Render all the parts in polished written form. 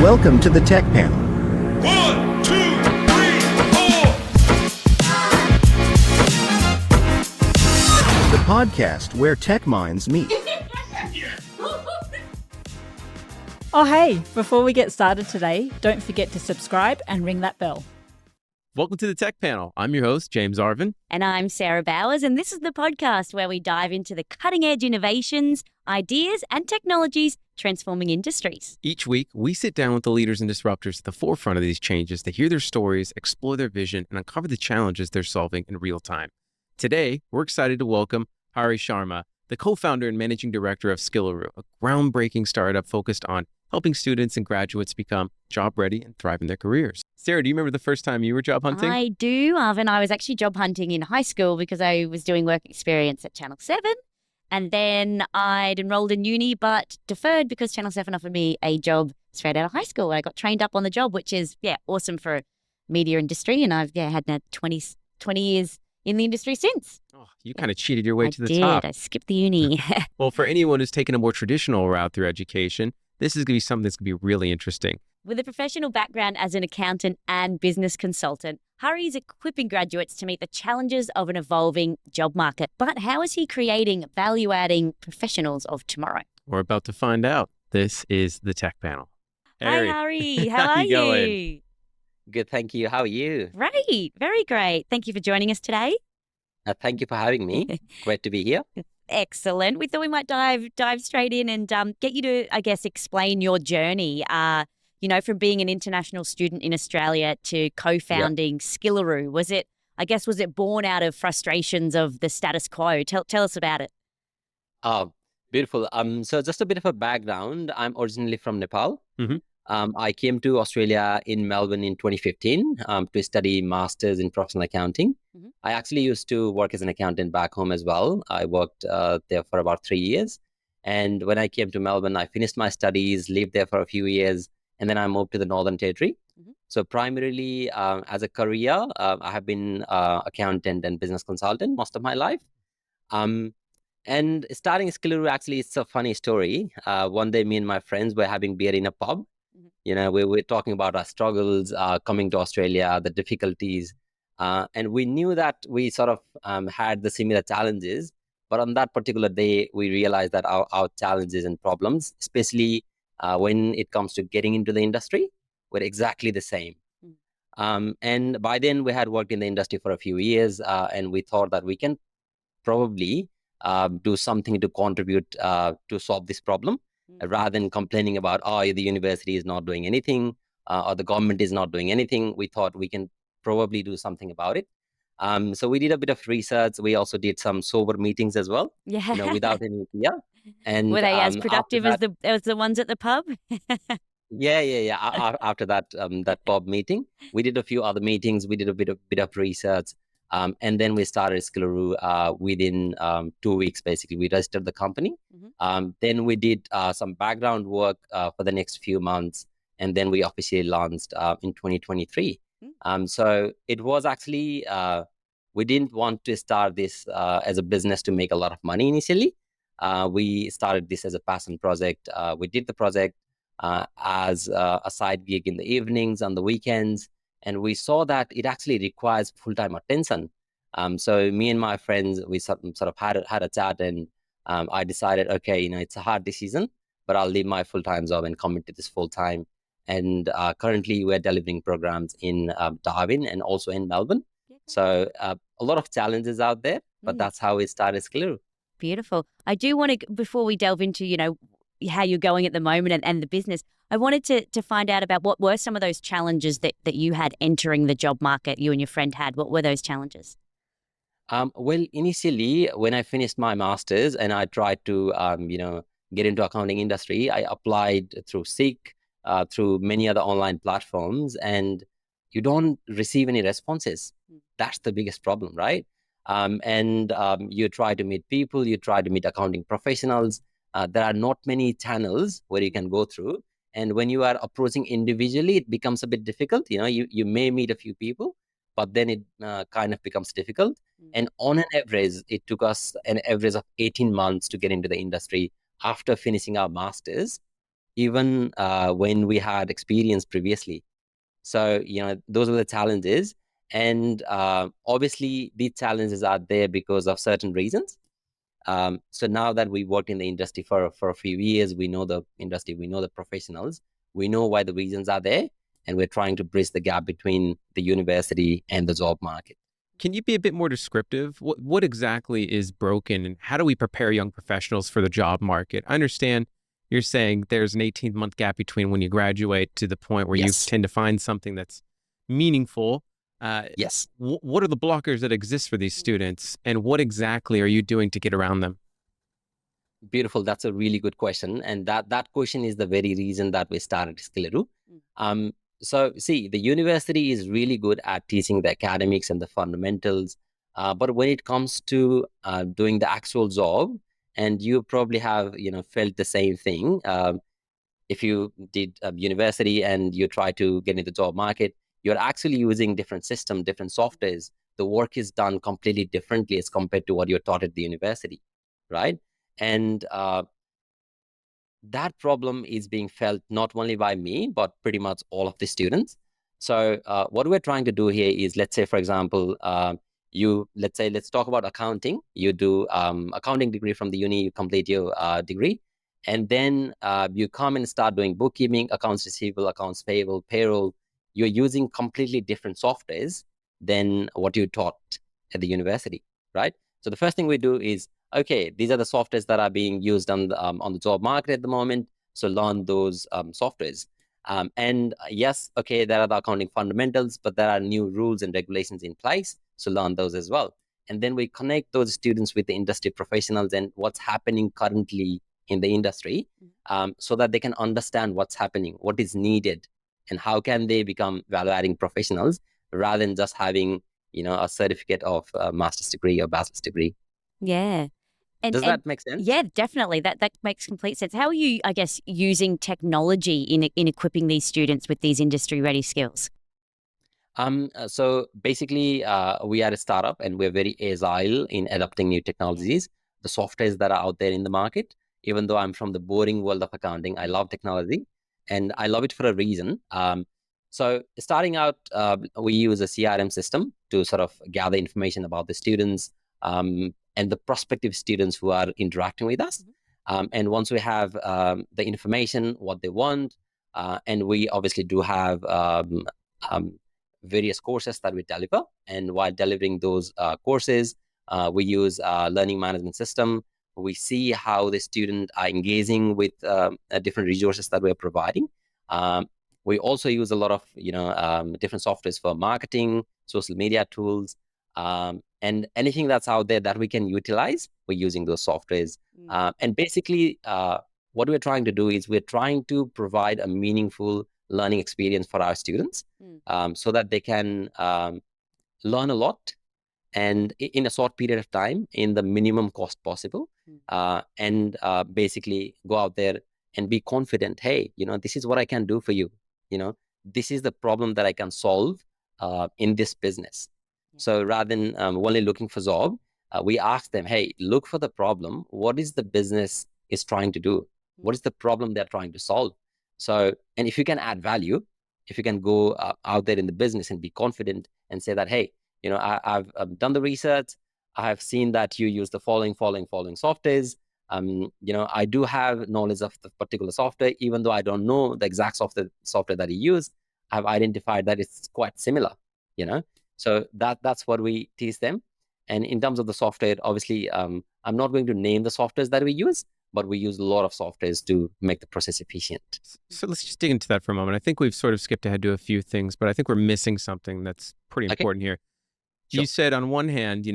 Welcome to the Tech Panel. 1, 2, 3, 4. The podcast where tech minds meet. Oh, hey, before we get started today, don't forget to subscribe and ring that bell. Welcome to the Tech Panel. I'm your host, James Arvin. And I'm Sarah Bowers, and this is the podcast where we dive into the cutting-edge innovations, ideas, and technologies transforming industries. Each week, we sit down with the leaders and disruptors at the forefront of these changes to hear their stories, explore their vision, and uncover the challenges they're solving in real time. Today, we're excited to welcome Hari Sharma, the co-founder and managing director of Skillaroo, a groundbreaking startup focused on helping students and graduates become job-ready and thrive in their careers. Sarah, do you remember the first time you were job hunting? I do, Arvin. I was actually job hunting in high school because I was doing work experience at Channel 7. And then I'd enrolled in uni, but deferred because Channel 7 offered me a job straight out of high school. I got trained up on the job, which is, awesome for media industry. And I've had now 20 years in the industry since. Oh, you kind of cheated your way to the I did. top. I skipped the uni. Well, for anyone who's taken a more traditional route through education, this is going to be something that's going to be really interesting. With a professional background as an accountant and business consultant, Hari is equipping graduates to meet the challenges of an evolving job market. But how is he creating value-adding professionals of tomorrow? We're about to find out. This is the Tech Panel. Hi, Hari. How are you going? you? Good, thank you. How are you? Great. Very great. Thank you for joining us today. Thank you for having me. Great to be here. Excellent. We thought we might dive straight in and get you to, I guess, explain your journey, from being an international student in Australia to co-founding Skillaroo. Was it born out of frustrations of the status quo? Tell us about it. Beautiful. So just a bit of a background. I'm originally from Nepal. Mhm. I came to Australia in Melbourne in 2015 to study masters in professional accounting. Mhm. I actually used to work as an accountant back home as well. I worked there for about 3 years. And when I came to Melbourne, I finished my studies, lived there for a few years, and then I moved to the Northern Territory. Mhm. So primarily as a career, I have been accountant and business consultant most of my life. And starting Skillaroo, actually, it's a funny story. One day, me and my friends were having beer in a pub. Mhm. We were talking about our struggles coming to Australia, the difficulties. And we knew that we sort of had the similar challenges. But on that particular day, we realized that our challenges and problems, especially when it comes to getting into the industry, were exactly the same. And by then, we had worked in the industry for a few years, and we thought that we can probably do something to contribute to solve this problem, rather than complaining about, the university is not doing anything or the government is not doing anything. We thought we can probably do something about it. So we did a bit of research. We also did some sober meetings as well, Yeah. without any fear. And Were they as after productive that, as the ones at the pub? yeah. After that that pub meeting, we did a few other meetings. We did a bit of research, and then we started Skillaroo within 2 weeks. Basically, we registered the company. Mhm. Then we did some background work for the next few months, and then we officially launched in 2023. So it was actually we didn't want to start this as a business to make a lot of money initially. We started this as a passion project. We did the project as a side gig in the evenings, on the weekends, and we saw that it actually requires full-time attention. So me and my friends, we sort of had a chat, and I decided, okay, it's a hard decision, but I'll leave my full-time job and commit to this full-time. And currently, we're delivering programs in Darwin and also in Melbourne. So a lot of challenges out there, but that's how we started Skillaroo. Beautiful. I do want to, before we delve into, how you're going at the moment and the business, I wanted to find out about what were some of those challenges that you had entering the job market, you and your friend had. What were those challenges? Well, initially, when I finished my master's and I tried to, get into accounting industry, I applied through Seek, through many other online platforms, and you don't receive any responses. That's the biggest problem, right? You try to meet people, you try to meet accounting professionals. There are not many channels where you can go through. And when you are approaching individually, it becomes a bit difficult. You may meet a few people, but then it kind of becomes difficult. And on an average, it took us an average of 18 months to get into the industry after finishing our masters. even when we had experience previously. So, those were the challenges. And obviously, these challenges are there because of certain reasons. So now that we worked in the industry for a few years, we know the industry, we know the professionals, we know why the reasons are there, and we're trying to bridge the gap between the university and the job market. Can you be a bit more descriptive? What exactly is broken, and how do we prepare young professionals for the job market? I understand you're saying there's an 18-month gap between when you graduate to the point where you Yes. tend to find something that's meaningful. Yes. What are the blockers that exist for these students, and what exactly are you doing to get around them? Beautiful. That's a really good question. And that question is the very reason that we started Skillaroo. So see, the university is really good at teaching the academics and the fundamentals. But when it comes to doing the actual job, and you probably have, felt the same thing. If you did university and you try to get into the job market, you're actually using different system, different softwares. The work is done completely differently as compared to what you're taught at the university, right? And that problem is being felt not only by me, but pretty much all of the students. So what we're trying to do here is, let's say, for example, let's talk about accounting. You do accounting degree from the uni, you complete your degree, and then you come and start doing bookkeeping, accounts receivable, accounts payable, payroll. You're using completely different softwares than what you taught at the university, right? So the first thing we do is, okay, these are the softwares that are being used on the job market at the moment. So learn those softwares. And yes, okay, there are the accounting fundamentals, but there are new rules and regulations in place. So learn those as well. And then we connect those students with the industry professionals and what's happening currently in the industry, so that they can understand what's happening, what is needed, and how can they become value-adding professionals rather than just having, a certificate of a master's degree or bachelor's degree. Yeah. Does that make sense? Yeah, definitely. That makes complete sense. How are you, I guess, using technology in equipping these students with these industry-ready skills? So basically, we are a startup and we're very agile in adopting new technologies, the softwares that are out there in the market. Even though I'm from the boring world of accounting, I love technology and I love it for a reason. So starting out, we use a CRM system to sort of gather information about the students and the prospective students who are interacting with us. And once we have the information, what they want, and we obviously do have various courses that we deliver. And while delivering those courses, we use a learning management system. We see how the students are engaging with different resources that we're providing. We also use a lot of different softwares for marketing, social media tools, and anything that's out there that we can utilize. We're using those softwares. And basically, what we're trying to do is we're trying to provide a meaningful learning experience for our students, so that they can learn a lot and in a short period of time in the minimum cost possible, and basically go out there and be confident. Hey, this is what I can do for you. This is the problem that I can solve in this business. So rather than only looking for job, we ask them, hey, look for the problem. What is the business is trying to do? What is the problem they're trying to solve? So, and if you can add value, if you can go out there in the business and be confident and say that, hey, I've done the research. I have seen that you use the following softwares. I do have knowledge of the particular software, even though I don't know the exact software that you use. I've identified that it's quite similar, So that's what we teach them. And in terms of the software, obviously, I'm not going to name the softwares that we use, but we use a lot of softwares to make the process efficient. So let's just dig into that for a moment. I think we've sort of skipped ahead to a few things, but I think we're missing something that's pretty important here. Sure. You said on one hand,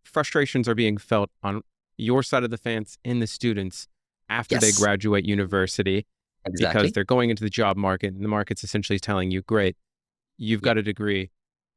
frustrations are being felt on your side of the fence in the students after they graduate university, because they're going into the job market and the market's essentially telling you, great, you've got a degree.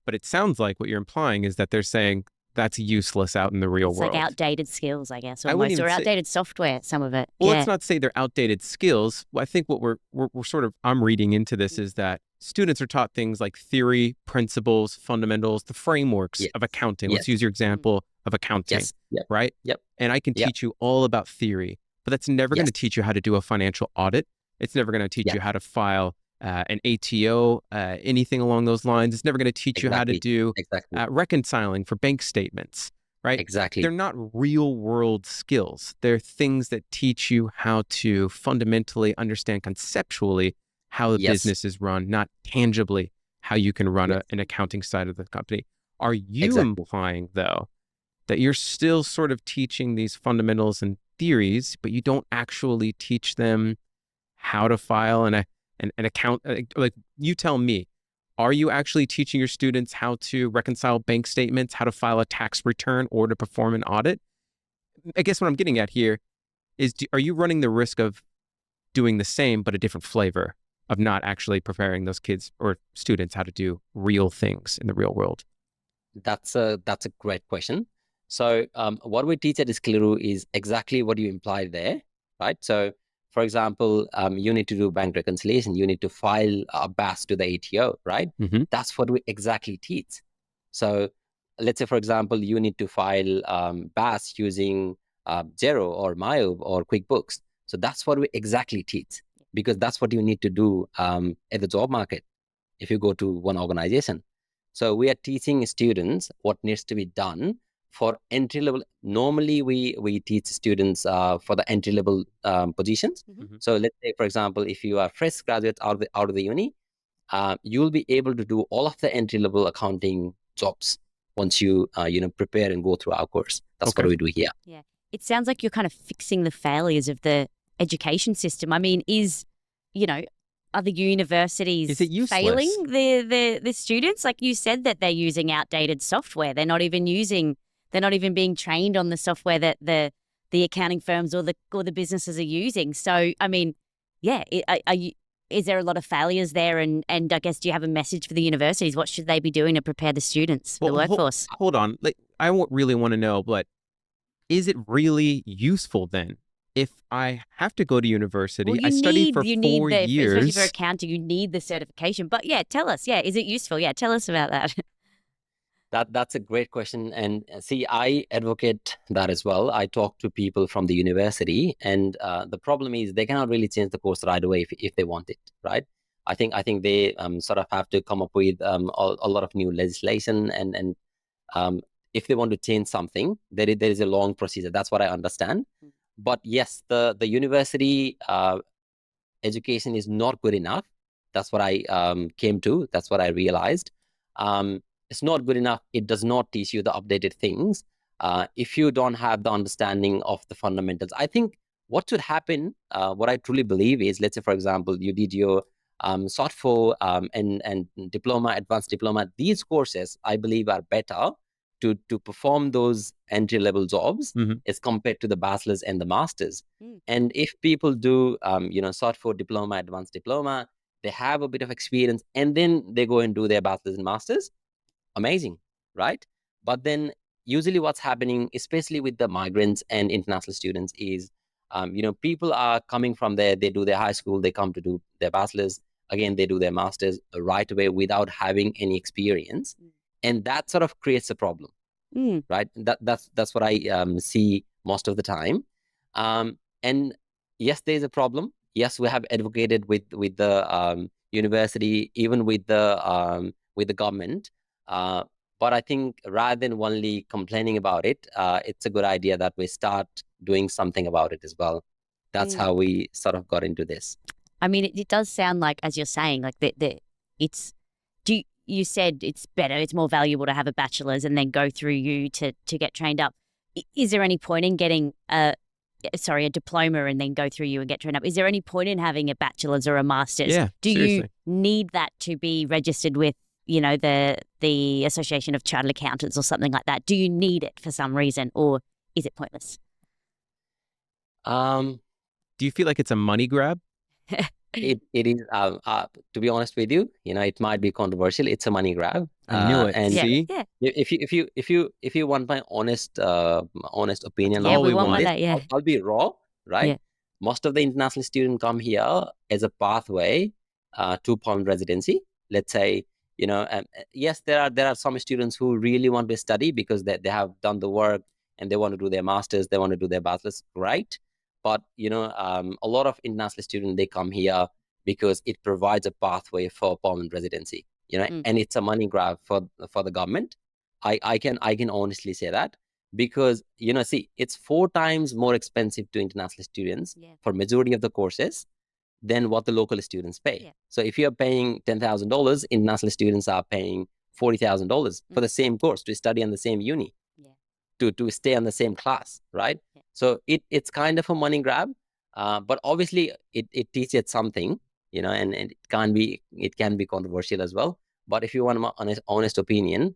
But it sounds like what you're implying is that they're saying that's useless out in the real world. It's like outdated skills, I guess, I wouldn't almost, or even say- outdated software, some of it. Well, let's not say they're outdated skills. I think what we're sort of, I'm reading into this is that students are taught things like theory, principles, fundamentals, the frameworks of accounting. Let's use your example of accounting, right? Yep. And I can teach you all about theory, but that's never going to teach you how to do a financial audit. It's never going to teach Yeah. you how to file an ATO, anything along those lines. It's never going to teach you how to do Exactly. reconciling for bank statements, right? Exactly. They're not real world skills. They're things that teach you how to fundamentally understand conceptually how the Yes. business is run, not tangibly how you can run Yes. an accounting side of the company. Are you Exactly. implying, though, that you're still sort of teaching these fundamentals and theories, but you don't actually teach them how to file an account? Like, you tell me, are you actually teaching your students how to reconcile bank statements, how to file a tax return, or to perform an audit? I guess what I'm getting at here is, are you running the risk of doing the same, but a different flavor, of not actually preparing those kids or students how to do real things in the real world? That's a great question. So what we teach at Skillaroo is exactly what you implied there, right? So for example, you need to do bank reconciliation. You need to file a BAS to the ATO, right? Mm-hmm. That's what we exactly teach. So let's say, for example, you need to file BAS using Xero or Mayo or QuickBooks. So that's what we exactly teach, because that's what you need to do at the job market if you go to one organization. So we are teaching students what needs to be done for entry level. Normally, we teach students for the entry level positions. Mhm. So let's say, for example, if you are fresh graduate out of the uni, you will be able to do all of the entry level accounting jobs once you prepare and go through our course. That's Okay. what we do here. Yeah. It sounds like you're kind of fixing the failures of the education system. I mean, are the universities Is it useless? failing the students? Like you said that they're using outdated software. They're not even being trained on the software that the accounting firms or the businesses are using. So, I mean, yeah, is there a lot of failures there? And I guess, do you have a message for the universities? What should they be doing to prepare the students for the workforce? Hold on. Like, I really want to know, but is it really useful then? If I have to go to university, Well, I studied for 4 especially years. for accounting, you need the certification. But yeah, tell us. Yeah, is it useful? Yeah, tell us about that. That's a great question. And see, I advocate that as well. I talk to people from the university, and the problem is they cannot really change the course right away if they want it, right? I think they sort of have to come up with a lot of new legislation, and if they want to change something, there is a long procedure. That's what I understand. But yes, the university education is not good enough. That's what I came to. That's what I realized. It's not good enough. It does not teach you the updated things if you don't have the understanding of the fundamentals. I think what should happen, what I truly believe is, let's say, for example, you did your SOT4 and diploma, advanced diploma. These courses, I believe, are better to perform those entry level jobs Mhm. as compared to the bachelor's and the master's. Mm. And if people do, SOT4 diploma, advanced diploma, they have a bit of experience, and then they go and do their bachelor's and master's. Amazing, right? But then usually what's happening, especially with the migrants and international students, is people are coming from there, they do their high school, they come to do their bachelor's, again they do their master's right away without having any experience, and that sort of creates a problem. Mm. Right? That's what I see most of the time. And yes, there's a problem. Yes, we have advocated with the university, even with the government. But I think rather than only complaining about it, it's a good idea that we start doing something about it as well. That's how we sort of got into this. I mean, it does sound like, as you're saying, like you said it's better, it's more valuable to have a bachelor's and then go through you to get trained up. Is there any point in getting a diploma and then go through you and get trained up? Is there any point in having a bachelor's or a master's? Yeah, Do you seriously. need that to be registered with, the Association of Chartered Accountants or something like that? Do you need it for some reason, or is it pointless? Um, Do you feel like it's a money grab? it is, to be honest with you, it might be controversial. It's a money grab. I knew it. And See? Yeah. if you want my honest opinion, Yeah, all we we want want. that, yeah. I'll be raw, right? Yeah. Most of the international students come here as a pathway to permanent residency. Let's say, yes, there are some students who really want to study because they have done the work and they want to do their masters, they want to do their bachelor's, right? but a lot of international students, they come here because it provides a pathway for permanent residency, and it's a money grab for the government. I can honestly say that, because see, it's 4 times more expensive to international students for majority of the courses than what the local students pay. Yeah. So if you're paying $10,000, international students are paying $40,000 for the same course, to study on the same uni, to stay on the same class, right? Yeah. So it's kind of a money grab, but obviously it teaches something, and it can be controversial as well. But if you want my honest opinion,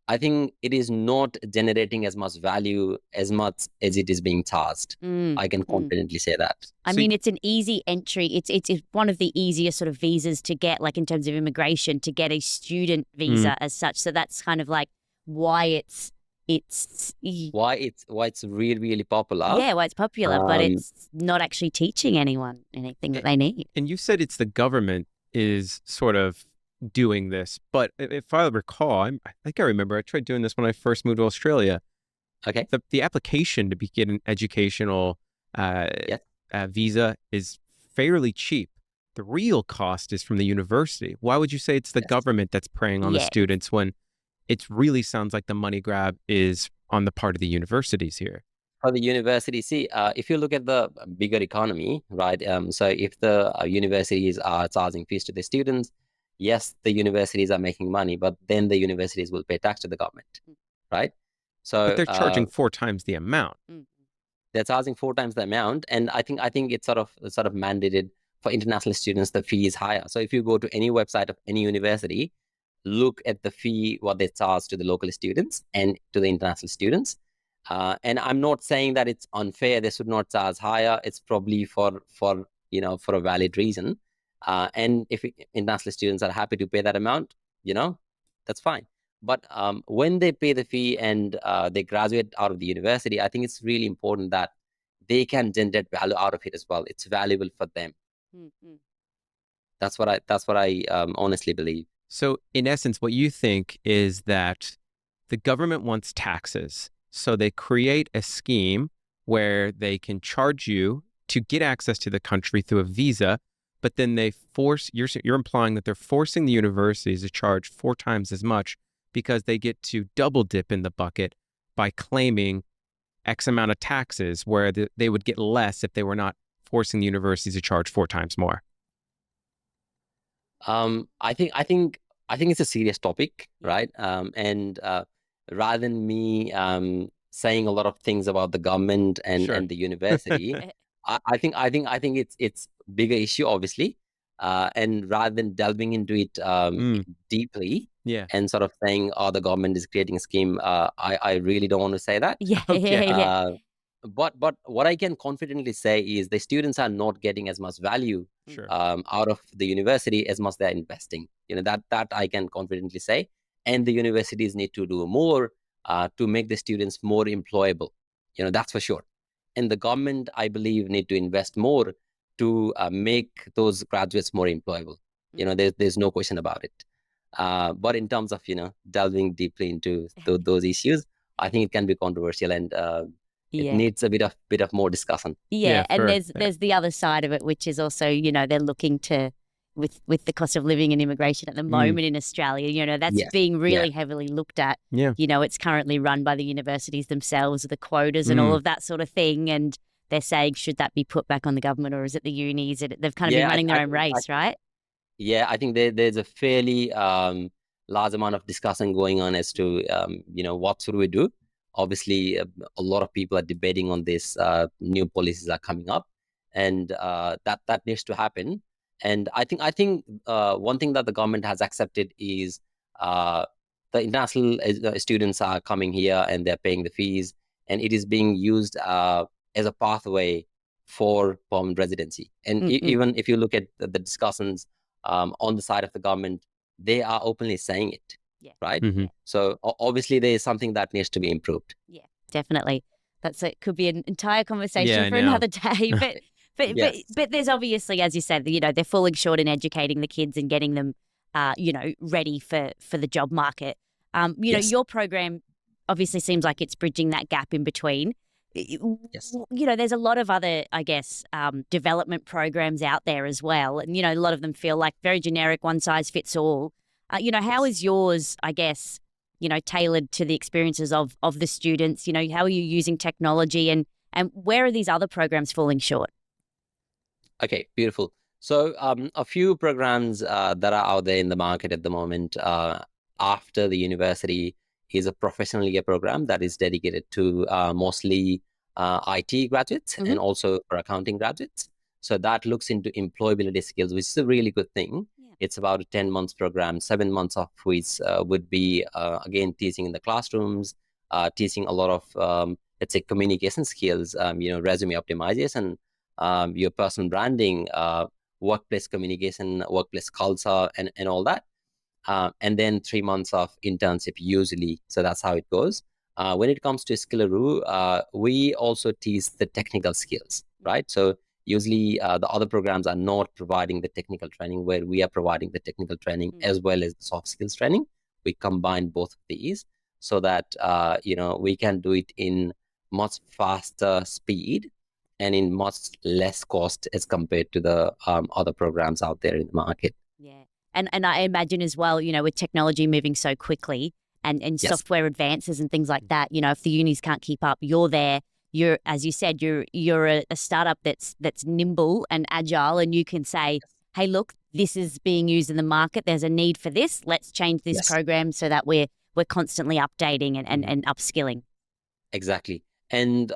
I think it is not generating as much value as much as it is being charged. I can confidently say that. I mean, it's an easy entry. It's one of the easiest sort of visas to get, like in terms of immigration, to get a student visa as such. So that's kind of like why it's why it's really, really popular. Yeah, why it's popular, but it's not actually teaching anyone anything that they need. And you said it's the government is sort of doing this, but if I recall, I think I remember I tried doing this when I first moved to Australia. Okay. The application to get an educational visa is fairly cheap. The real cost is from the university. Why would you say it's the government that's preying on the students when it really sounds like the money grab is on the part of the universities here? For the university, see, if you look at the bigger economy, right? So if the universities are charging fees to the students, yes, the universities are making money, but then the universities will pay tax to the government, right? So but they're charging 4 times the amount. They're charging 4 times the amount, and I think it's sort of mandated for international students. The fee is higher. So if you go to any website of any university, look at the fee what they charge to the local students and to the international students. And I'm not saying that it's unfair. They should not charge higher. It's probably for a valid reason. And if international students are happy to pay that amount, that's fine. But when they pay the fee and they graduate out of the university, I think it's really important that they can generate value out of it as well. It's valuable for them. That's what I honestly believe. So in essence, what you think is that the government wants taxes. So they create a scheme where they can charge you to get access to the country through a visa, but then they force, you're implying that they're forcing the universities to charge 4 times as much because they get to double dip in the bucket by claiming X amount of taxes, where they would get less if they were not forcing the universities to charge 4 times more. I think it's a serious topic, right? And rather than me saying a lot of things about the government and the university, I think it's bigger issue, obviously. And rather than delving into it deeply and sort of saying, oh, the government is creating a scheme, I really don't want to say that. But what I can confidently say is the students are not getting as much value out of the university as much they're investing. That I can confidently say. And the universities need to do more to make the students more employable. That's for sure. And the government, I believe, need to invest more to make those graduates more employable. There's no question about it. But in terms of delving deeply into those issues, I think it can be controversial, and it needs a bit of more discussion. And there's the other side of it, which is also they're looking to with the cost of living and immigration at the moment in Australia, that's being really heavily looked at. It's currently run by the universities themselves, the quotas and all of that sort of thing, and they're saying, should that be put back on the government, or is it the unis? They've kind of been running their own race, right? Yeah, I think there's a fairly large amount of discussion going on as to what should we do. Obviously, a lot of people are debating on this. New policies are coming up, and that needs to happen. And I think one thing that the government has accepted is the international students are coming here and they're paying the fees, and it is being used as a pathway for permanent residency. And even if you look at the discussions on the side of the government, they are openly saying it, right? So obviously there is something that needs to be improved. Yeah, definitely. It could be an entire conversation for another day, but there's obviously, as you said, they're falling short in educating the kids and getting them, ready for the job market. Your program obviously seems like it's bridging that gap in between. Yes. There's a lot of other, I guess, development programs out there as well. And, a lot of them feel like very generic, one size fits all. How is yours, I guess, tailored to the experiences of the students? How are you using technology and where are these other programs falling short? Okay, beautiful. So a few programs that are out there in the market at the moment after the university is a professional year program that is dedicated to mostly IT graduates and also for accounting graduates. So that looks into employability skills, which is a really good thing. Yeah. It's about a 10 months program, 7 months of which would be, again, teaching in the classrooms, teaching a lot of, let's say, communication skills, resume optimization, your personal branding, workplace communication, workplace culture, and all that. And then 3 months of internship usually. So that's how it goes. When it comes to Skillaroo, we also teach the technical skills, right? So usually the other programs are not providing the technical training where we are providing the technical training as well as the soft skills training. We combine both of these so that, we can do it in much faster speed and in much less cost as compared to the other programs out there in the market. Yeah. And I imagine as well, with technology moving so quickly and Yes. software advances and things like that, if the unis can't keep up, you're there. You're, as you said, you're a startup that's nimble and agile, and you can say, hey, look, this is being used in the market. There's a need for this. Let's change this Yes. program so that we're constantly updating and upskilling. Exactly. And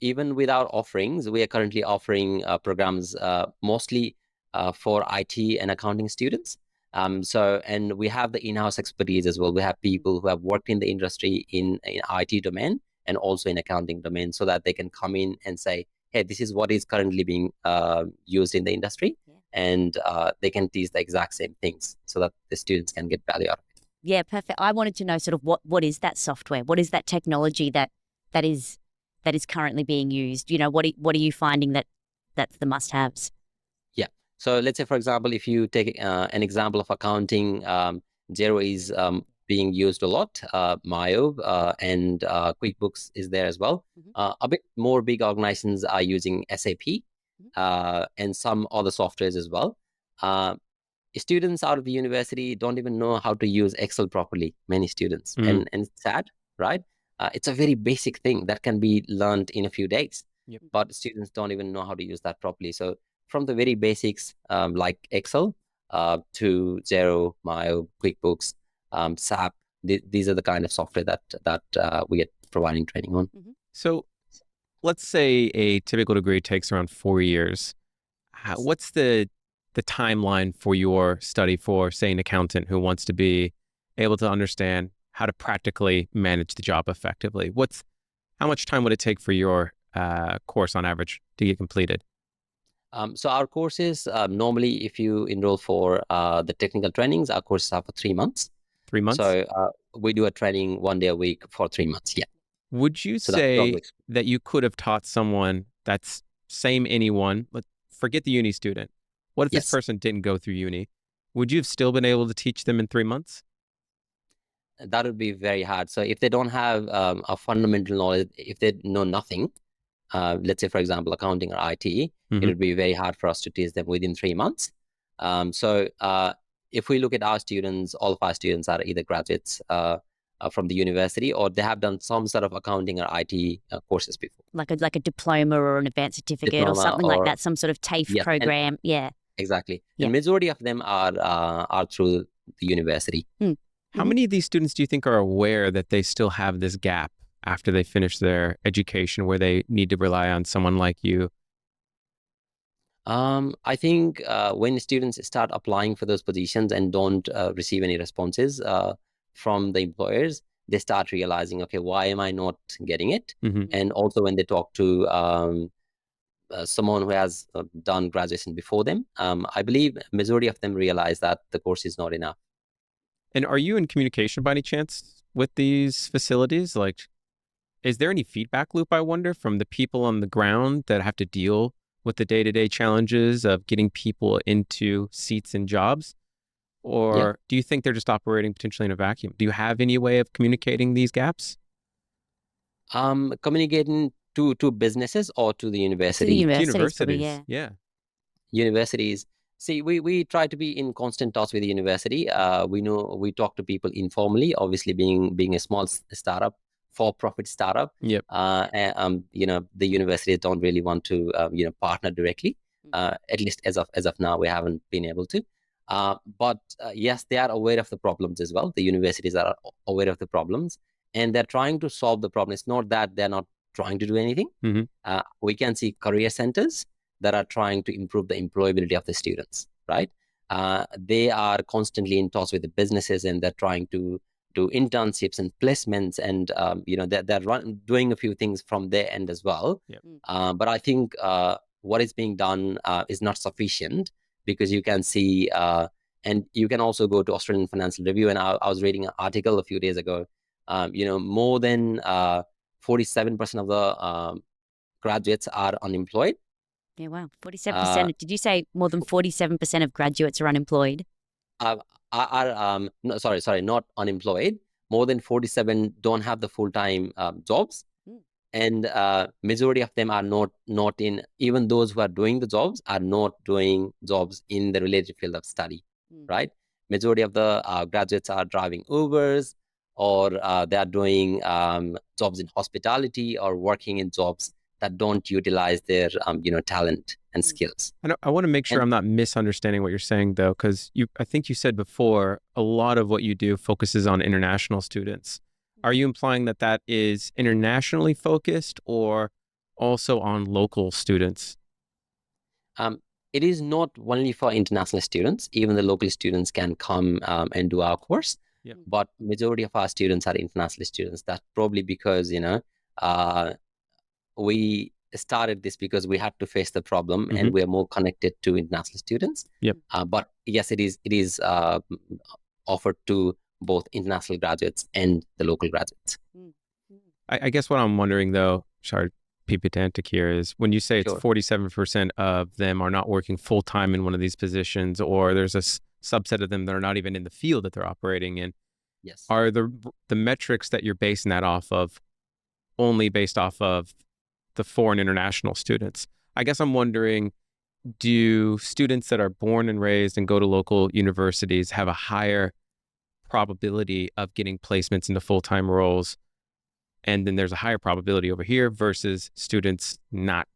even with our offerings, we are currently offering programs mostly for IT and accounting students. And we have the in-house expertise as well. We have people who have worked in the industry in IT domain and also in accounting domain, so that they can come in and say, hey, this is what is currently being used in the industry. Yeah. And they can teach the exact same things so that the students can get value out of it. Yeah, perfect. I wanted to know sort of what is that software? What is that technology that is currently being used? What are you finding that's the must-haves? Yeah. So let's say, for example, if you take an example of accounting, Xero is being used a lot. Mayo and QuickBooks is there as well. A bit more big organizations are using SAP and some other softwares as well. Students out of the university don't even know how to use Excel properly, many students. And it's sad, right? It's a very basic thing that can be learned in a few days. Yep. But students don't even know how to use that properly. So from the very basics, like Excel to Xero, Mayo, QuickBooks, SAP, these are the kind of software that we are providing training on. So let's say a typical degree takes around 4 years. What's the timeline for your study for, say, an accountant who wants to be able to understand how to practically manage the job effectively? How much time would it take for your course on average to get completed? So our courses, normally if you enroll for the technical trainings, our courses are for 3 months. 3 months? So we do a training 1 day a week for 3 months. Yeah. Would you So that's say 12 weeks. that you could have taught someone that's anyone, forget the uni student. What if this Yes. person didn't go through uni? Would you have still been able to teach them in 3 months? That would be very hard. So if they don't have a fundamental knowledge, if they know nothing, let's say, for example, accounting or IT, it would be very hard for us to teach them within 3 months. So if we look at our students, all of our students are either graduates from the university or they have done some sort of accounting or IT courses before. Like a diploma or an advanced certificate or Diploma something like or- that, some sort of TAFE Yes, and- program. Yeah. Exactly. Yeah. And majority of them are through the university. How many of these students do you think are aware that they still have this gap after they finish their education where they need to rely on someone like you? I think when students start applying for those positions and don't receive any responses from the employers, they start realizing, okay, why am I not getting it? And also when they talk to someone who has done graduation before them, I believe majority of them realize that the course is not enough. And are you in communication by any chance with these facilities? Like, is there any feedback loop, I wonder, from the people on the ground that have to deal with the day-to-day challenges of getting people into seats and jobs? Or do you think they're just operating potentially in a vacuum? Do you have any way of communicating these gaps? Communicating to businesses or to the To the university? universities, probably, yeah. Yeah. Universities. See, we try to be in constant touch with the university. We talk to people informally. Obviously, being a small startup, for-profit startup, Yep. the universities don't really want to partner directly. At least as of now, we haven't been able to. But yes, they are aware of the problems as well. The universities are aware of the problems, and they're trying to solve the problem. It's not that they're not trying to do anything. Mm-hmm. We can see career centers that are trying to improve the employability of the students, right? They are constantly in touch with the businesses, and they're trying to do internships and placements, and they're doing a few things from their end as well. Yep. But I think what is being done is not sufficient, because you can see, and you can also go to Australian Financial Review, and I was reading an article a few days ago. More than 47% of the graduates are unemployed. Yeah, wow. 47%. Did you say more than 47% of graduates are unemployed? No, sorry, not unemployed. More than 47 don't have the full-time jobs, and majority of them are not in. Even those who are doing the jobs are not doing jobs in the related field of study, right? Majority of the graduates are driving Ubers, or they are doing jobs in hospitality, or working in jobs that don't utilize their talent and skills. I want to make sure I'm not misunderstanding what you're saying, though, because I think you said before a lot of what you do focuses on international students. Are you implying that that is internationally focused, or also on local students? It is not only for international students. Even the local students can come and do our course. Yep. But majority of our students are international students. That's probably because we started this because we had to face the problem, and we are more connected to international students. Yep. But yes, it is offered to both international graduates and the local graduates. I guess what I'm wondering, though, sorry, pedantic here, is when you say it's Sure. 47% of them are not working full time in one of these positions, or there's a subset of them that are not even in the field that they're operating in. Yes. Are the metrics that you're basing that off of only based off of the foreign international students? I guess I'm wondering, do students that are born and raised and go to local universities have a higher probability of getting placements into full-time roles, and then there's a higher probability over here versus students not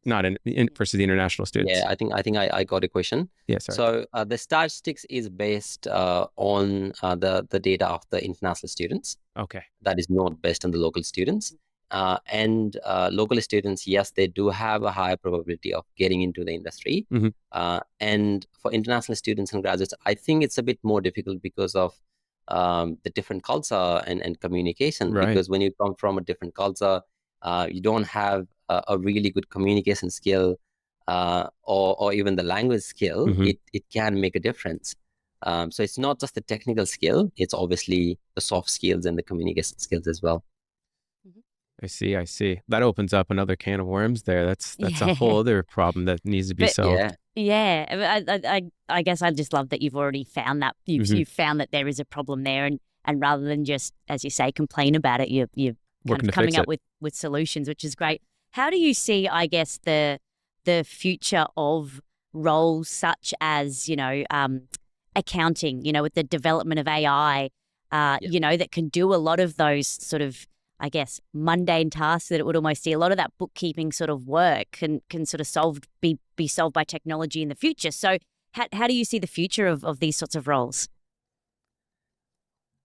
in versus the international students? Yeah, I think I got a question. Yeah, sorry. So the statistics is based on the data of the international students. Okay. That is not based on the local students. And local students, yes, they do have a higher probability of getting into the industry. And for international students and graduates, I think it's a bit more difficult because of the different culture and communication. Right. Because when you come from a different culture, you don't have a really good communication skill, or even the language skill. It can make a difference. So it's not just the technical skill, it's obviously the soft skills and the communication skills as well. I see. That opens up another can of worms there. That's a whole other problem that needs to be solved. Yeah. I guess I just love that you've already found that. You've found that there is a problem there, and rather than just, as you say, complain about it, you're kind of coming up with solutions, which is great. How do you see, I guess, the future of roles such as, accounting, with the development of AI, that can do a lot of those sort of, I guess, mundane tasks that it would almost see. A lot of that bookkeeping sort of work can sort of be solved by technology in the future. So how do you see the future of these sorts of roles?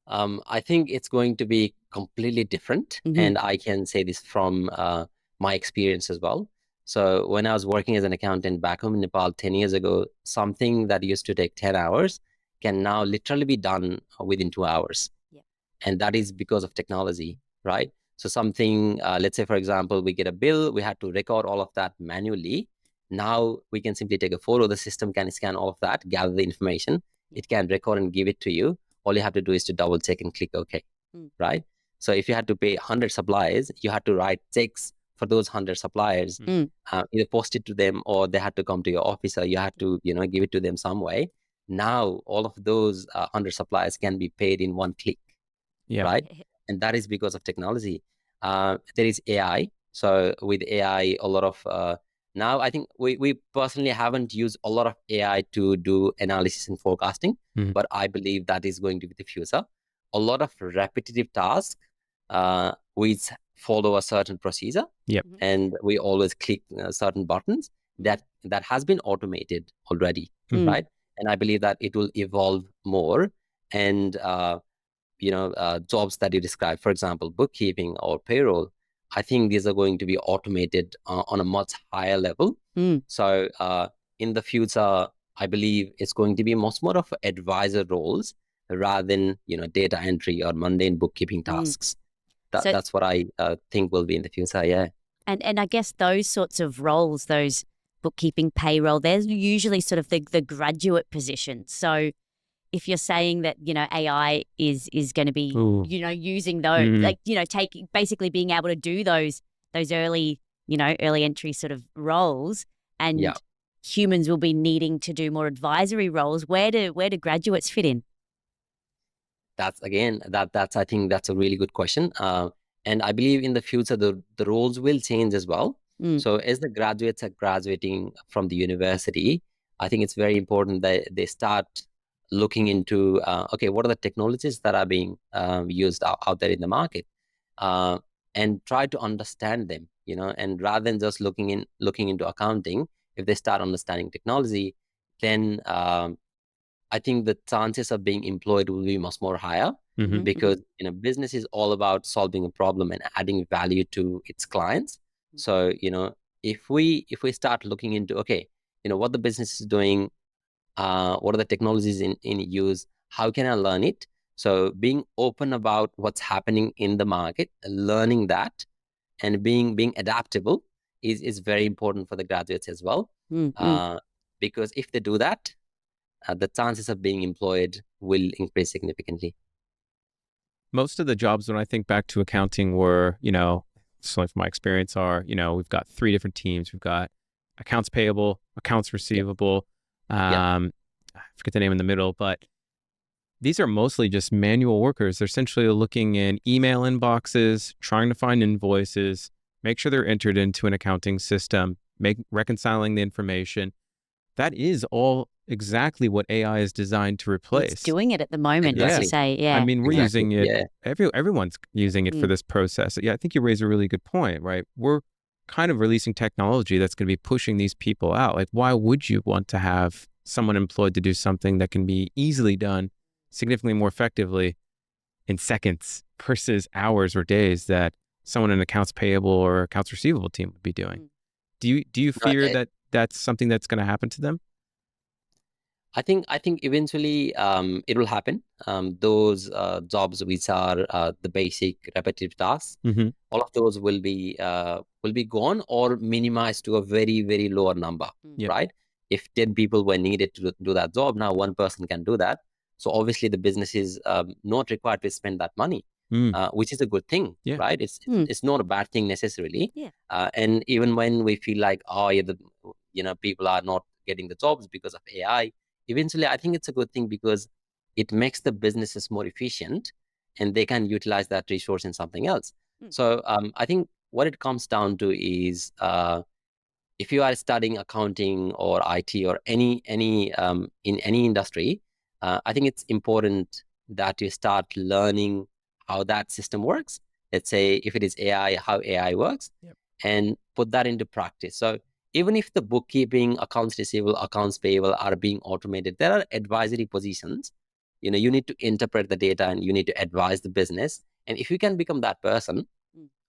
I think it's going to be completely different. And I can say this from my experience as well. So when I was working as an accountant back home in Nepal 10 years ago, something that used to take 10 hours can now literally be done within 2 hours. Yeah. And that is because of technology, right? So something, let's say, for example, we get a bill, we had to record all of that manually. Now we can simply take a photo, the system can scan all of that, gather the information, it can record and give it to you. All you have to do is to double check and click OK, right? So if you had to pay 100 suppliers, you had to write checks for those 100 suppliers, either post it to them, or they had to come to your office, or you had to, give it to them some way. Now, all of those 100 suppliers can be paid in one click, right? And that is because of technology. there is AI. So with AI, a lot of now I think we personally haven't used a lot of AI to do analysis and forecasting, Mhm. but I believe that is going to be the future. A lot of repetitive tasks, which follow a certain procedure, Yep. and we always click certain buttons. That has been automated already, Mm. right? And I believe that it will evolve more. And jobs that you described, for example, bookkeeping or payroll, I think these are going to be automated on a much higher level. Mm. So in the future, I believe it's going to be much more of advisor roles rather than data entry or mundane bookkeeping tasks. So- That's what I think will be in the future. Yeah. And I guess those sorts of roles, those bookkeeping, payroll, they're usually sort of the graduate positions. So if you're saying that, AI is going to be, Ooh. using those, Mhm. basically being able to do those early, early entry sort of roles, and Yeah. humans will be needing to do more advisory roles. Where do graduates fit in? That's I think that's a really good question. And I believe in the future the roles will change as well. Mm. So as the graduates are graduating from the university, I think it's very important that they start looking into okay, what are the technologies that are being used out there in the market, and try to understand them. And rather than just looking into accounting, if they start understanding technology, then I think the chances of being employed will be much more higher, Mhm. because business is all about solving a problem and adding value to its clients. So if we start looking into, okay, what the business is doing, what are the technologies in use, how can I learn it? So being open about what's happening in the market, learning that, and being adaptable is very important for the graduates as well. Mm. Because if they do that, the chances of being employed will increase significantly. Most of the jobs, when I think back to accounting, were, certainly from my experience, are, we've got 3 different teams. We've got accounts payable, accounts receivable, I forget the name in the middle, but these are mostly just manual workers. They're essentially looking in email inboxes, trying to find invoices, make sure they're entered into an accounting system, reconciling the information. That is all exactly what AI is designed to replace. It's doing it at the moment, as Exactly. you say. Yeah. I mean, we're Exactly. using it. Yeah. Everyone's using it for this process. Yeah, I think you raise a really good point, right? We're kind of releasing technology that's going to be pushing these people out. Like, why would you want to have someone employed to do something that can be easily done significantly more effectively in seconds versus hours or days that someone in accounts payable or accounts receivable team would be doing? Do you fear that that's something that's going to happen to them? I think eventually it will happen. Those jobs which are the basic repetitive tasks, Mhm. all of those will be gone or minimized to a very, very lower number, Yep. right? If 10 people were needed to do that job, now one person can do that. So obviously the business is not required to spend that money, which is a good thing, Yeah. right? It's not a bad thing necessarily. Yeah. And even when we feel like, oh yeah, people are not getting the jobs because of AI, eventually I think it's a good thing, because it makes the businesses more efficient and they can utilize that resource in something else. So I think what it comes down to is if you are studying accounting or IT or any in any industry, I think it's important that you start learning how that system works. Let's say if it is AI, how AI works, and put that into practice. So even if the bookkeeping, accounts receivable, accounts payable are being automated, there are advisory positions. You need to interpret the data and you need to advise the business. And if you can become that person,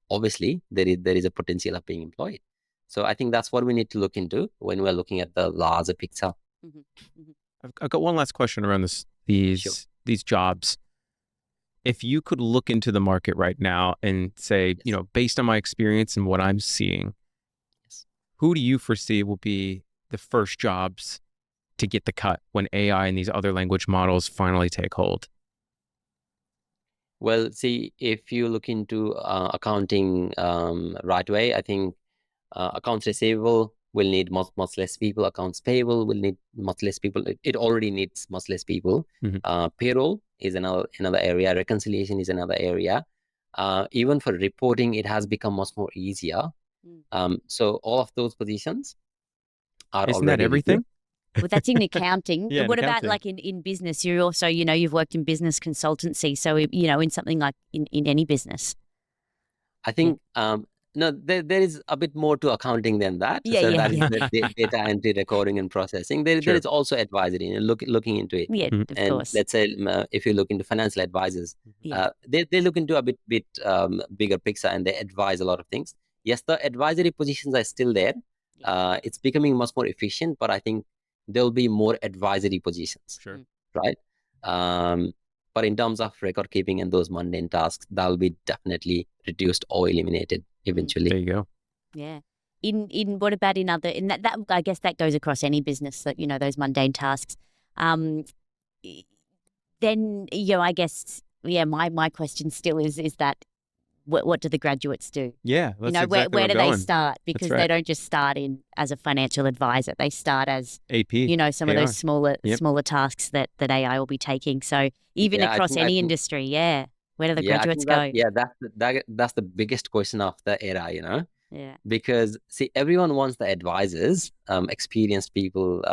obviously there is a potential of being employed. So I think that's what we need to look into when we're looking at the larger picture. I've got one last question around these jobs. If you could look into the market right now and say, based on my experience and what I'm seeing, who do you foresee will be the first jobs to get the cut when AI and these other language models finally take hold? Well, see, if you look into accounting right away, I think accounts receivable will need much less people. Accounts payable will need much less people. It already needs much less people. Mhm. Payroll is another area. Reconciliation is another area. Even for reporting, it has become much more easier. So all of those positions are Isn't that already everything? Well, that's in accounting. Yeah, But in what about accounting. like in business? You're also, you've worked in business consultancy. So, in something like in any business. I think no, there is a bit more to accounting than that. Yeah, So yeah, that is the data entry, recording, and processing. There Sure. is also advisory, looking into it. Yeah, Mhm. of And course. let's say if you look into financial advisors, Yeah. they look into a bit bigger picture, and they advise a lot of things. Yes, the advisory positions are still there. It's becoming much more efficient, but I think there will be more advisory positions, Sure. right? But in terms of record keeping and those mundane tasks, that'll be definitely reduced or eliminated eventually. There you go. Yeah. In what about in that I guess that goes across any business, that those mundane tasks. Then I guess my question still is that what do the graduates do? Yeah, that's exactly where where do I'm they going. start? Because right. they don't just start in as a financial advisor. They start as AP. some of those smaller Yep. smaller tasks that AI will be taking. So even Yeah, I across think- any industry, where do the Yeah, I graduates think go? that's the biggest question of the era, Yeah. because see, everyone wants the advisors, experienced people,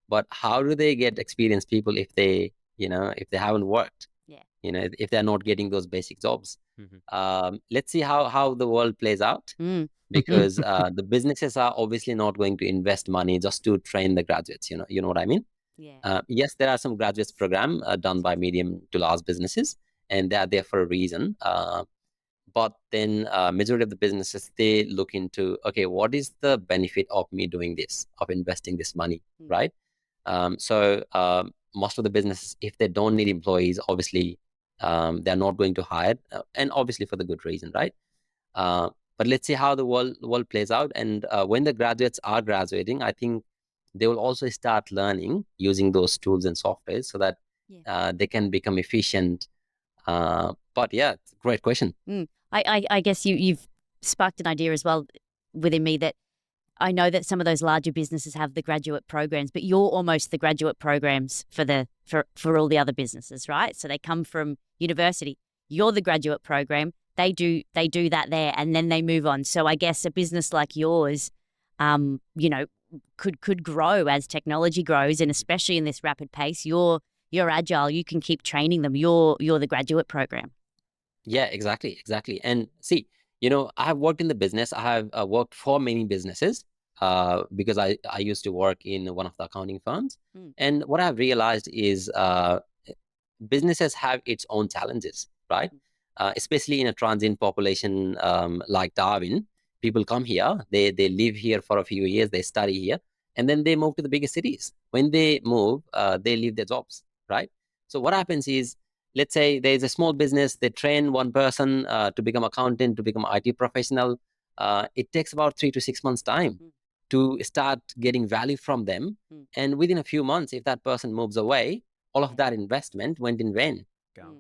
but how do they get experienced people if they haven't worked? Yeah. If they're not getting those basic jobs. Mhm. Let's see how the world plays out, Mm. because the businesses are obviously not going to invest money just to train the graduates. You know what I mean? Yeah. Yes, there are some graduates program done by medium to large businesses, and they are there for a reason. But then majority of the businesses, they look into, okay, what is the benefit of me doing this, of investing this money, right? So most of the businesses, if they don't need employees, obviously they're not going to hire, and obviously for the good reason, right? But let's see how the world plays out. And when the graduates are graduating, I think they will also start learning using those tools and softwares so that they can become efficient. But yeah, it's a great question. I guess you've sparked an idea as well within me, that I know that some of those larger businesses have the graduate programs, but you're almost the graduate programs for all the other businesses, right? So they come from university. You're the graduate program. They do that there, and then they move on. So I guess a business like yours, could grow as technology grows, and especially in this rapid pace. You're agile. You can keep training them. You're the graduate program. Yeah, exactly. And see, I have worked in the business. I have worked for many businesses because I used to work in one of the accounting firms. And what I've realized is businesses have its own challenges, right? Especially in a transient population like Darwin. People come here, they live here for a few years, they study here, and then they move to the bigger cities. When they move, they leave their jobs, right? So what happens is, let's say there's a small business, they train one person to become accountant, to become IT professional. It takes about 3 to 6 months time to start getting value from them. And within a few months, if that person moves away, all of that investment went in vain,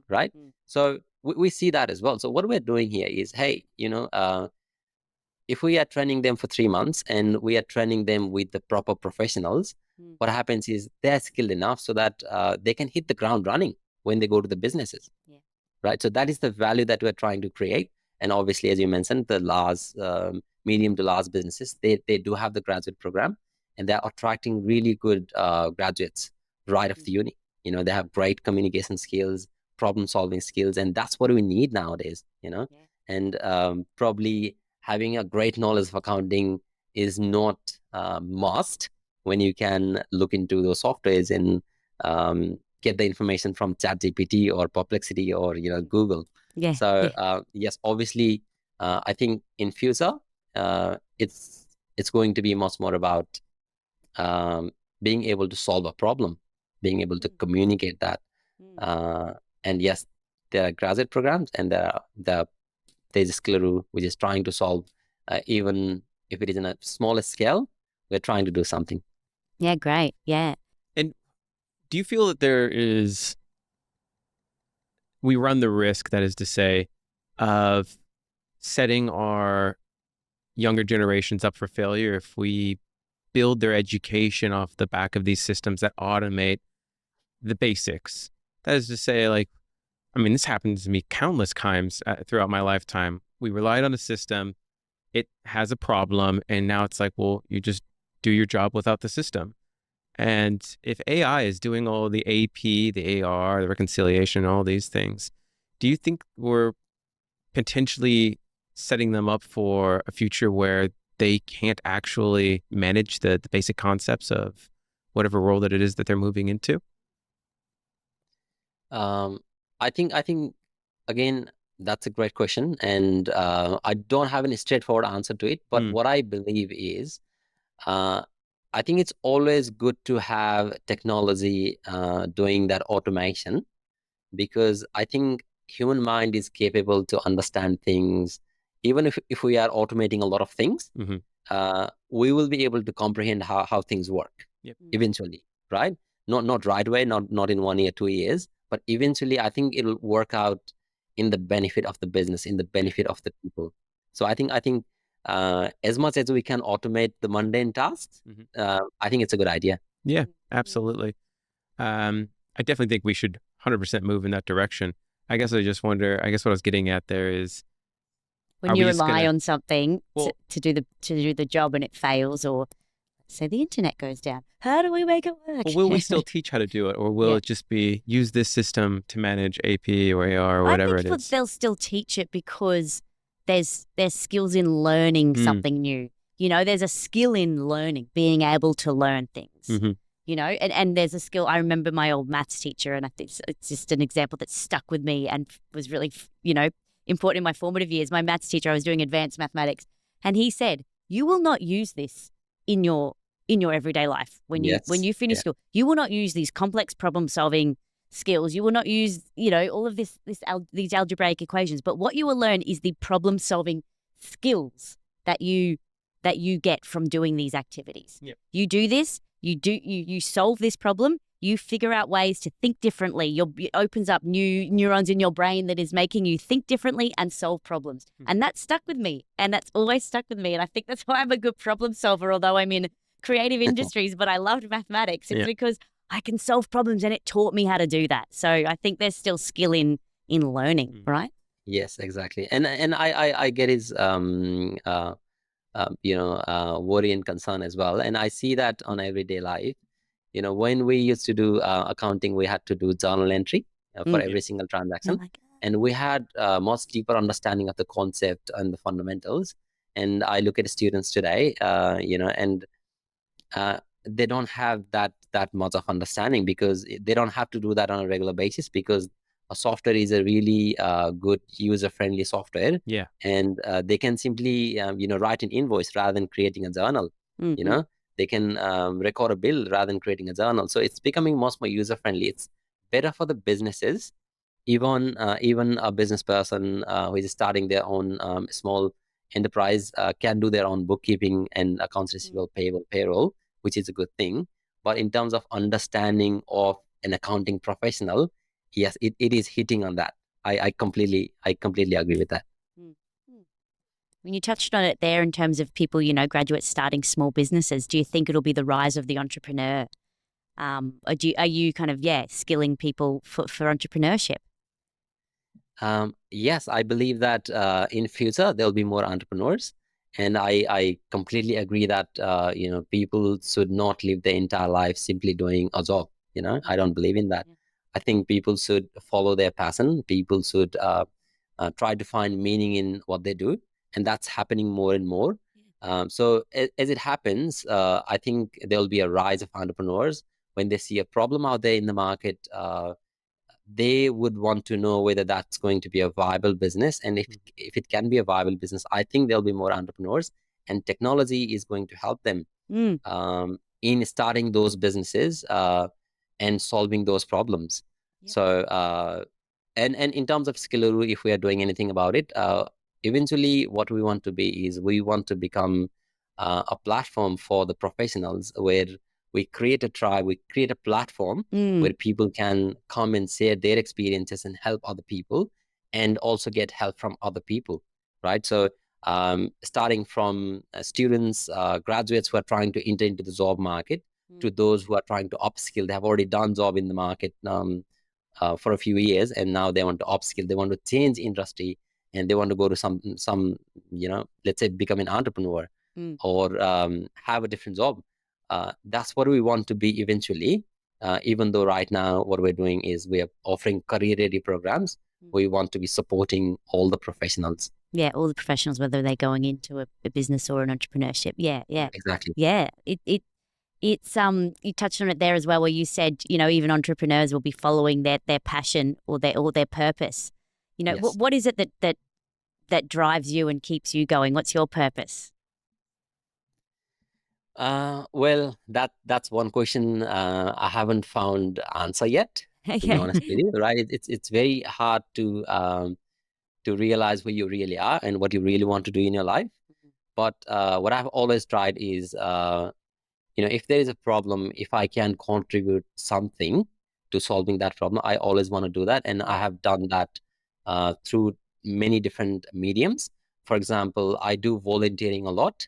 right? So we see that as well. So what we're doing here is, hey, if we are training them for 3 months and we are training them with the proper professionals, what happens is they're skilled enough so that they can hit the ground running when they go to the businesses, right? So that is the value that we're trying to create. And obviously, as you mentioned, the large, medium to large businesses, they do have the graduate program, and they're attracting really good graduates right after uni. They have great communication skills, problem solving skills, and that's what we need nowadays. And probably having a great knowledge of accounting is not must when you can look into those softwares and get the information from ChatGPT or Perplexity or Google. Yeah. So yes, obviously, I think in future, it's going to be much more about being able to solve a problem, being able to communicate that. And yes, there are graduate programs, and there's Skillaroo, which is trying to solve, even if it is in a smaller scale, we're trying to do something. Yeah, great. Yeah. And do you feel that we run the risk, that is to say, of setting our younger generations up for failure if we build their education off the back of these systems that automate the basics? That is to say, like, I mean, this happens to me countless times throughout my lifetime. We relied on a system, it has a problem, and now it's like, well, you just do your job without the system. And if AI is doing all the AP, the AR, the reconciliation, all these things, do you think we're potentially setting them up for a future where they can't actually manage the basic concepts of whatever role that it is that they're moving into? Um, I think again, that's a great question, and I don't have any straightforward answer to it. But Mm, what I believe is, uh, I think it's always good to have technology doing that automation, because I think human mind is capable to understand things. Even if we are automating a lot of things, hmm we will be able to comprehend how things work Yep. eventually, right? Not right away, not in 1 year, 2 years, but eventually I think it'll work out in the benefit of the business, in the benefit of the people. So I think as much as we can automate the mundane tasks, Mhm. I think it's a good idea. Yeah, absolutely. I definitely think we should 100% move in that direction. I guess I just wonder, I guess what I was getting at there is, When are we you just rely gonna, on something well, to do the job and it fails, or say the internet goes down, how do we make it work? will we still teach how to do it, or will Yeah. it just be use this system to manage AP or AR or I whatever think it is? they'll still teach it because there's skills in learning Mm, something new. You know, there's a skill in learning, being able to learn things. mhm. You know, and there's a skill. I remember my old maths teacher, and I think it's just an example that stuck with me and was really, important in my formative years. My maths teacher, I was doing advanced mathematics, and he said, "You will not use this in your everyday life when Yes. you finish Yeah. school. You will not use these complex problem solving skills. You will not use, all of these algebraic equations. But what you will learn is the problem solving skills that you get from doing these activities. Yep. You do this, you solve this problem, you figure out ways to think differently. It opens up new neurons in your brain that is making you think differently and solve problems. And that stuck with me, and that's always stuck with me. And I think that's why I'm a good problem solver, although I'm in creative industries, but I loved mathematics. It's Yeah. because I can solve problems, and it taught me how to do that. So I think there's still skill in learning, Mm. right? Yes, exactly. And I get his worry and concern as well. And I see that on everyday life. When we used to do accounting, we had to do journal entry for Mm. every single You're transaction. like, And we had much deeper understanding of the concept and the fundamentals. And I look at students today, and they don't have that much of understanding, because they don't have to do that on a regular basis, because a software is a really good user-friendly software, Yeah. and they can simply write an invoice rather than creating a journal. Mhm. They can record a bill rather than creating a journal. So it's becoming much more user-friendly. It's better for the businesses. Even a business person who is starting their own small enterprise can do their own bookkeeping and accounts receivable, payable, payroll, which is a good thing. But in terms of understanding of an accounting professional, yes, it is hitting on that. I completely agree with that. Mm. When you touched on it there in terms of people, graduates starting small businesses, do you think it'll be the rise of the entrepreneur? Or are you kind of, skilling people for entrepreneurship? Yes, I believe that in future there'll be more entrepreneurs, and I completely agree that people should not live their entire life simply doing a job. I don't believe in that. Yeah. I think people should follow their passion. People should try to find meaning in what they do, and that's happening more and more. So as it happens, I think there'll be a rise of entrepreneurs when they see a problem out there in the market. They would want to know whether that's going to be a viable business, and if it can be a viable business, I think there'll be more entrepreneurs, and technology is going to help them Mm. in starting those businesses and solving those problems. Yeah. So and in terms of Skillaroo, if we are doing anything about it, eventually what we want to be is we want to become a platform for the professionals, where we create a tribe, we create a platform Mm. where people can come and share their experiences and help other people, and also get help from other people, right? So starting from students, graduates who are trying to enter into the job market, to those who are trying to upskill. They have already done job in the market, for a few years, and now they want to upskill, they want to change industry, and they want to go to some let's say become an entrepreneur or have a different job. That's what we want to be eventually. Even though right now what we're doing is we are offering career ready programs, we want to be supporting all the professionals. Yeah, all the professionals, whether they're going into a business or an entrepreneurship. Yeah. Exactly. Yeah, it's you touched on it there as well, where you said, even entrepreneurs will be following their passion or their purpose. Yes. What is it that drives you and keeps you going? What's your purpose? Well, that's one question I haven't found answer yet, to be honest with you, right? It's very hard to realize where you really are and what you really want to do in your life. But what I've always tried is, if there is a problem, if I can contribute something to solving that problem, I always want to do that. And I have done that through many different mediums. For example, I do volunteering a lot.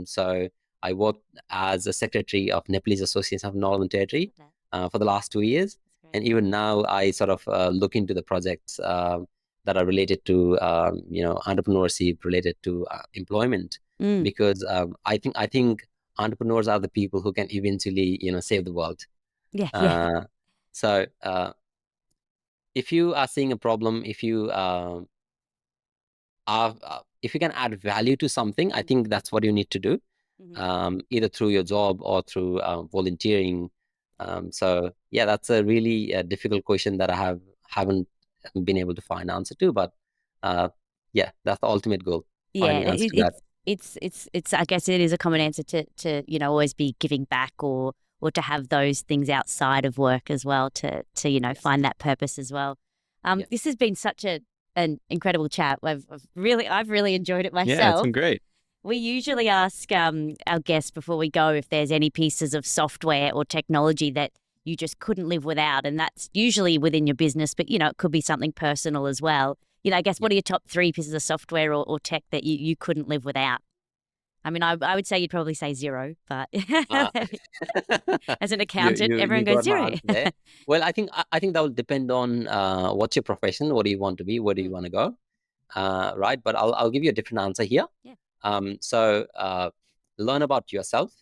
So I worked as a secretary of Nepalese Association of Northern Territory for the last 2 years. And even now, I sort of look into the projects that are related to, entrepreneurship, related to employment, because I think entrepreneurs are the people who can eventually, save the world. Yeah. So if you are seeing a problem, if you can add value to something, I think that's what you need to do, either through your job or through volunteering. So yeah, that's a really difficult question that I haven't been able to find answer to, but yeah, that's the ultimate goal. Finding answer to that. It's I guess it is a common answer to always be giving back or to have those things outside of work as well to find that purpose as well. This has been such an incredible chat. I've really enjoyed it myself. Yeah, it's been great. We usually ask our guests before we go if there's any pieces of software or technology that you just couldn't live without, and that's usually within your business, but it could be something personal as well. I guess what are your top 3 pieces of software or tech that you couldn't live without? I mean, I would say you'd probably say 0, but as an accountant, everyone goes 0. Well, I think that will depend on what's your profession, what do you want to be, where do you want to go, right? But I'll give you a different answer here. Yeah. So learn about yourself,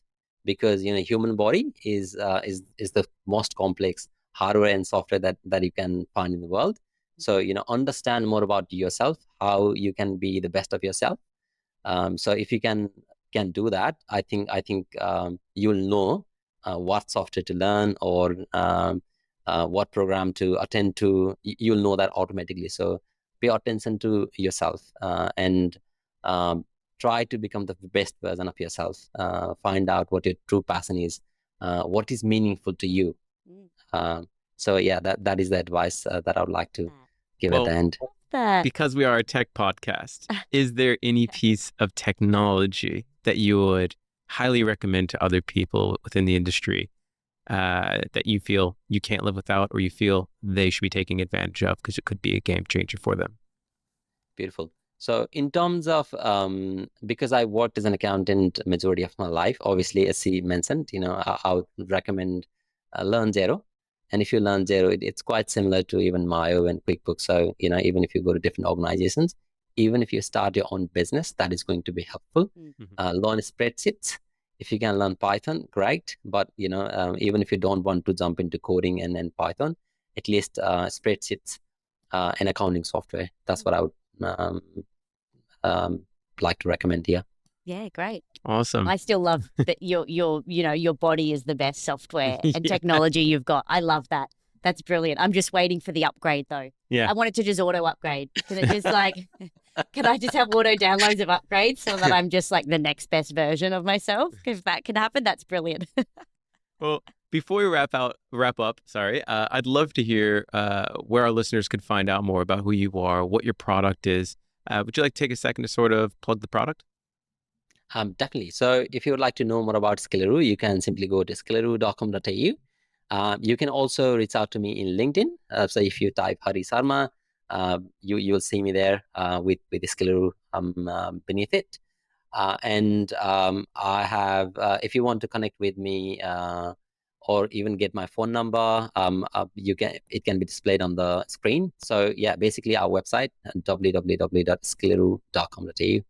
because human body is the most complex hardware and software that you can find in the world. So understand more about yourself, how you can be the best of yourself. So if you can do that, I think you'll know what software to learn or what program to attend to. You'll know that automatically. So pay attention to yourself and try to become the best version of yourself. Find out what your true passion is, what is meaningful to you. So yeah, that is the advice that I would like to give at the end. Because we are a tech podcast, is there any piece of technology that you would highly recommend to other people within the industry that you feel you can't live without, or you feel they should be taking advantage of because it could be a game changer for them? Beautiful. So in terms of, because I worked as an accountant majority of my life, obviously, as he mentioned, I would recommend Learn Zero. And if you learn Zero, it's quite similar to even Mayo and QuickBooks. So, even if you go to different organizations, even if you start your own business, that is going to be helpful. Learn spreadsheets. If you can learn Python, great. But, even if you don't want to jump into coding and then Python, at least spreadsheets and accounting software. That's what I would like to recommend here. Yeah, great. Awesome. I still love that your body is the best software and technology you've got. I love that. That's brilliant. I'm just waiting for the upgrade though. Yeah. I want it to just auto upgrade. Can it just can I just have auto downloads of upgrades so that I'm just like the next best version of myself? If that can happen, that's brilliant. Well, before we wrap up, I'd love to hear where our listeners could find out more about who you are, what your product is. Would you like to take a second to sort of plug the product? Definitely. So if you would like to know more about Skillaroo, you can simply go to skillaroo.com.au. You can also reach out to me in LinkedIn. So if you type Hari Sharma, you will see me there with the Skillaroo beneath it. And I have, if you want to connect with me or even get my phone number, it can be displayed on the screen. So yeah, basically our website, www.skillaroo.com.au.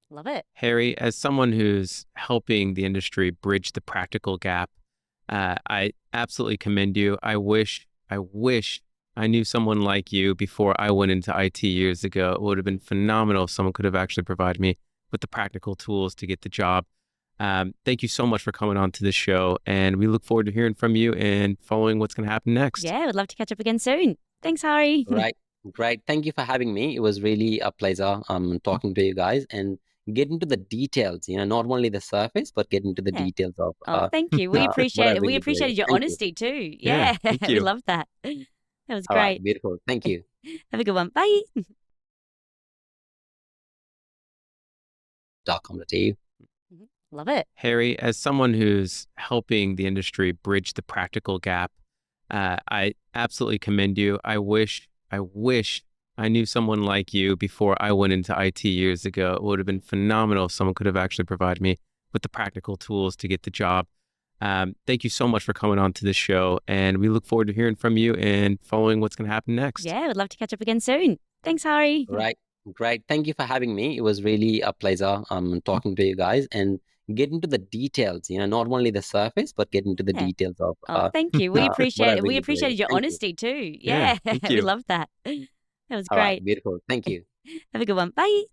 Love it. Harry, as someone who's helping the industry bridge the practical gap, I absolutely commend you. I wish I knew someone like you before I went into IT years ago. It would have been phenomenal if someone could have actually provided me with the practical tools to get the job. Thank you so much for coming on to this show, and we look forward to hearing from you and following what's going to happen next. Yeah, would love to catch up again soon. Thanks, Hari. Right. Great. Thank you for having me. It was really a pleasure talking to you guys and get into the details, not only the surface, but get into the Yeah. details of Oh, thank you. We what I appreciate it. We really appreciated do. your Thank you. honesty too. Yeah, Yeah, thank we you. love that. That was All right. great. Beautiful. Thank you. Have a good one. Bye. .com.au. Love it. Harry, as someone who's helping the industry bridge the practical gap, I absolutely commend you. I wish I knew someone like you before I went into IT years ago. It would have been phenomenal if someone could have actually provided me with the practical tools to get the job. Thank you so much for coming on to this show, and we look forward to hearing from you and following what's going to happen next. Yeah, would love to catch up again soon. Thanks, Hari. Right. Great. Thank you for having me. It was really a pleasure talking to you guys and get into the details, not only the surface, but get into the Yeah. details of Oh, thank you. We what I appreciate it. We really do. appreciated your Thank you. honesty too. Yeah, Yeah, thank we you. love that. That was All right. great. Beautiful. Thank you. Have a good one. Bye.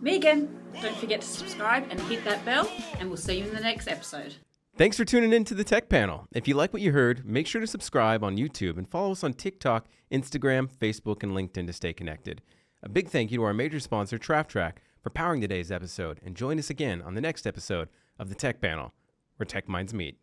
Megan, don't forget to subscribe and hit that bell, and we'll see you in the next episode. Thanks for tuning in to the Tech Panel. If you like what you heard, make sure to subscribe on YouTube and follow us on TikTok, Instagram, Facebook, and LinkedIn to stay connected. A big thank you to our major sponsor, TraftTrack, for powering today's episode, and join us again on the next episode of the Tech Panel, where tech minds meet.